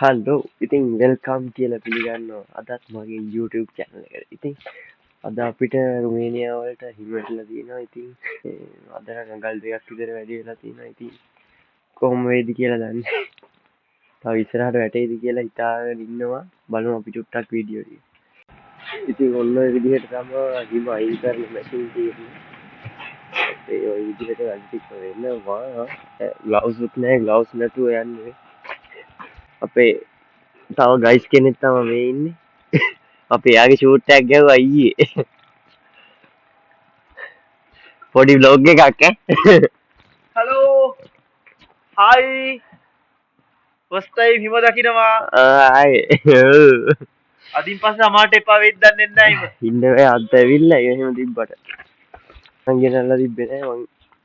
Hello ඉතින් welcome කියලා පිළිගන්නවා අදත් මගේ YouTube channel එකට. ඉතින් අද අපිට රුමේනියා වලට හිම වැටලා තියෙනවා. ඉතින් අද නම් ගල් දෙකක් විතර වැඩි වෙලා තියෙනවා. ඉතින් කොහොම වෙයිද කියලා දන්නේ. තව ඉස්සරහට වැටෙයිද කියලා හිතාගෙන ඉන්නවා. බලමු අපි චුට්ටක් වීඩියෝ එක. ඉතින් ඔන්න ඔය විදිහට තමයි හිම අයින් කරන මැෂින් තියෙන්නේ. ඒ ඔය විදිහට වැඩ ටික වෙනවා. ග්ලව්ස් උත් නැහැ. ග්ලව්ස් නැතුව යන්නේ. අපේ තව ගයිස් කෙනෙක් තමයි මේ ඉන්නේ. අපි එයාගේ ෂූට් එකක් ගැහුවා ඊයේ. පොඩි vlog එකක් ඈ. හලෝ හායි ෆස්ට් ටයිම් හිම දකින්නවා. ආයි. අදින් පස්සේ අමාට එපා වෙයිද දන්නේ නැහැ හිම. ඉන්න බෑ අත් ඇවිල්ලා එහෙම තිබ්බට. මං ගෙනල්ලා තිබ්බේ නෑ. මං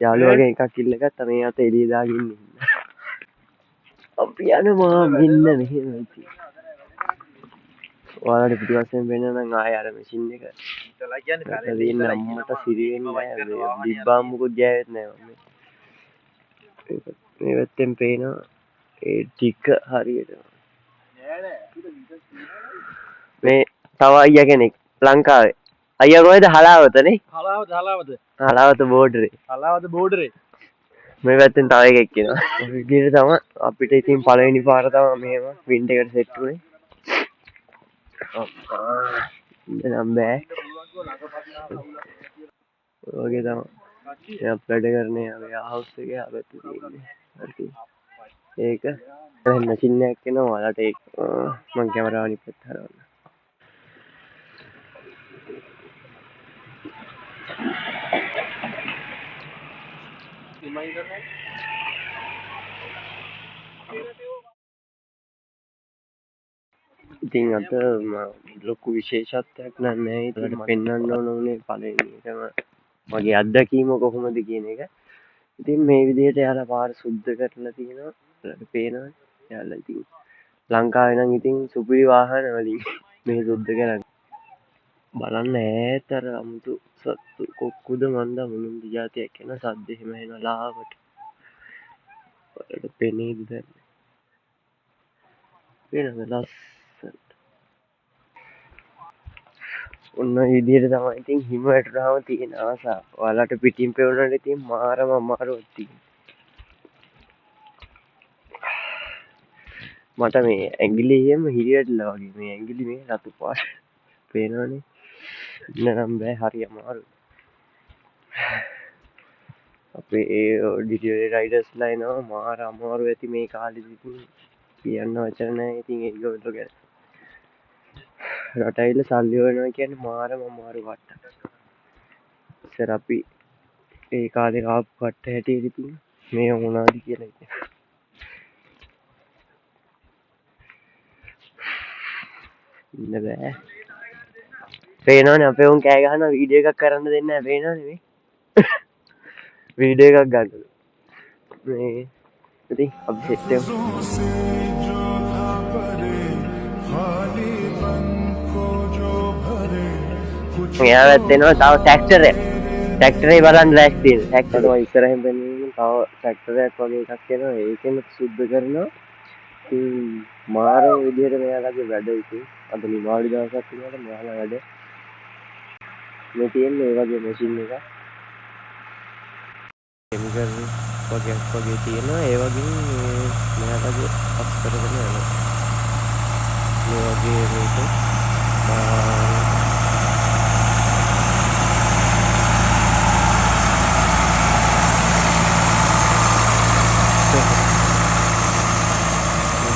යාළුවාගෙන් එකක් කිල්ල ගත්තා. මේ අත එළිය දාගෙන ඉන්නේ. අපි යනවා මෙන්න මෙහෙම ඉතින්. ඔයාලට පිටිපස්සෙන් වෙන්න නම් ආයෙ අර මැෂින් එක. ඉතලා කියන්නේ කරලා දෙන්න අම්මට සිරියෙන්නේ නෑ. බිබ්බාම් මුකුත් ගෑවෙත් නෑ මම. මේ පැත්තෙන් පේනවා ඒ ටික හරියට. මේ තව අයියා කෙනෙක් ලංකාවේ. අයියා කොහෙද? හලාවතනේ. හලාවත බෝඩරේ. හලාවත බෝඩරේ. මේ පැත්තෙන් තව එකෙක් එනවා. ඔය විදිහට තමයි අපිට ඉතින් පළවෙනි පාර තමයි මෙහෙම වින්ඩ් එකට සෙට් වුනේ. අම්මා ඉඳන් බෑ. ඔයගේ තමයි. එයා වැඩ කරන්නේ යා හවුස් එකේ ආපැත්තේ තියෙන්නේ. හරි. ඒක දැන් මැෂින් එකක් එනවා. ඔයාලට ඒක මම කැමරාව අනිත් පැත්ත හරවන්න. ඉතින් අද ලොකු විශේෂත්වයක් නැහැ. ඒකට පෙන්වන්න ඕන උනේ පළවෙනි එකම මගේ අත්දැකීම කොහොමද කියන එක. ඉතින් මේ විදිහට යාලා පාර සුද්ධ කරලා තියෙනවා. ඔයාලට පේනවනේ. යාලා ඉතින් ලංකාවේ නම් ඉතින් සුපිරි වාහන වලින් මේ සුද්ධ කරන්නේ. බලන්න ඈතර අමුතු සත්තු කොක්කුද මන්දා මොනුන්ද જાතියක් එන සද්ද එහෙම එන ලාවට. ඔයාලට පෙනේද දැන්? පේනවද ලස්සනට? ඔන්න ඔය විදිහට තමයි ඉතින් හිම වැටුනහම තියෙන ආසාව. ඔයාලට පිටින් පෙවුනට ඉතින් මාරම අමාරුවක් තියෙනවා. මට මේ ඇඟිලි එහෙම හිරිවැටලා වගේ මේ ඇඟිලි මේ රතු පාට පේනවනේ. ඉන්න නම් බෑ හරි අමාරුයි. අපේ ඒ ඩිලිවරි රයිඩර්ස්ලා එනවා මාර අමාරු ඇති මේ කාලෙදි ඉතින් කියන්න වචන නැහැ. ඉතින් ඒගොල්ලෝ ගැන රට ඇවිල්ලා සල්ලි හොයනවා කියන්නේ මාරම අමාරු කට්ටක්. ඉතින් අපි ඒ කාලේ ආපු කට්ට හැටියට ඉතින් මේ මොනවාද කියලා ඉතින් ඉන්න බෑ. පේනවනේ අපේ උන් කෑ ගහනවා වීඩියෝ එකක් කරන්න දෙන්නේ නැහැ. පේනවනේ මේ වීඩියෝ එකක් ගන්න. මේ ඉතින් අපි සෙට් වෙමු. මෙයා වැත්තේනවා තව ට්‍රැක්ටරයක්. ට්‍රැක්ටරේ බලන්න ලෑස්ති තියෙන. ට්‍රැක්ටර ඔය ඉස්සරහින් බැලුවම තව ට්‍රැක්ටරයක් වගේ එකක් එනවා. ඒකෙම සුද්ධ කරනවා. ඉතින් මාර විදිහට මෙයාලගේ වැඩ ඉතින් අද නිවාඩු දවසක් විතරට මෙයාලා වැඩ. මේ තියෙන්නේ ඒ වගේ මැෂින් එකක්. කෙමිකල් වගේ තියෙනවා. ඒ වගේ මෙයාලගේ පස් කරගෙන යනවා. මේ වගේ මේක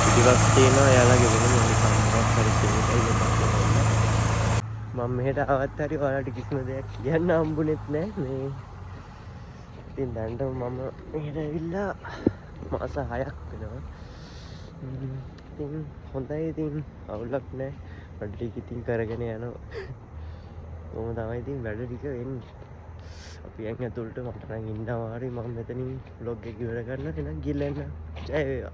ඉතිවස් තියෙනවා. එයාලගේ වෙනම මොකක්ද හරි මම මෙහෙට ආවත් හරි ඔයාලට කිසිම දෙයක් කියන්න හම්බුනේත් නැහැ. මේ ඉතින් දැන්ට මම මෙහෙට ඇවිල්ලා මාස 6ක් වෙනවා. ඉතින් හොඳයි. ඉතින් අවුලක් නැහැ. වැඩ ටික ඉතින් කරගෙන යනවා. කොහොම තමයි ඉතින් වැඩ ටික වෙන්නේ. අපි යන් ඇතුළට මට නම් ඉන්න අමාරුයි. මම මෙතනින් vlog එක ඉවර කරලා එනම් ගිහලා එන්න. ජය වේවා.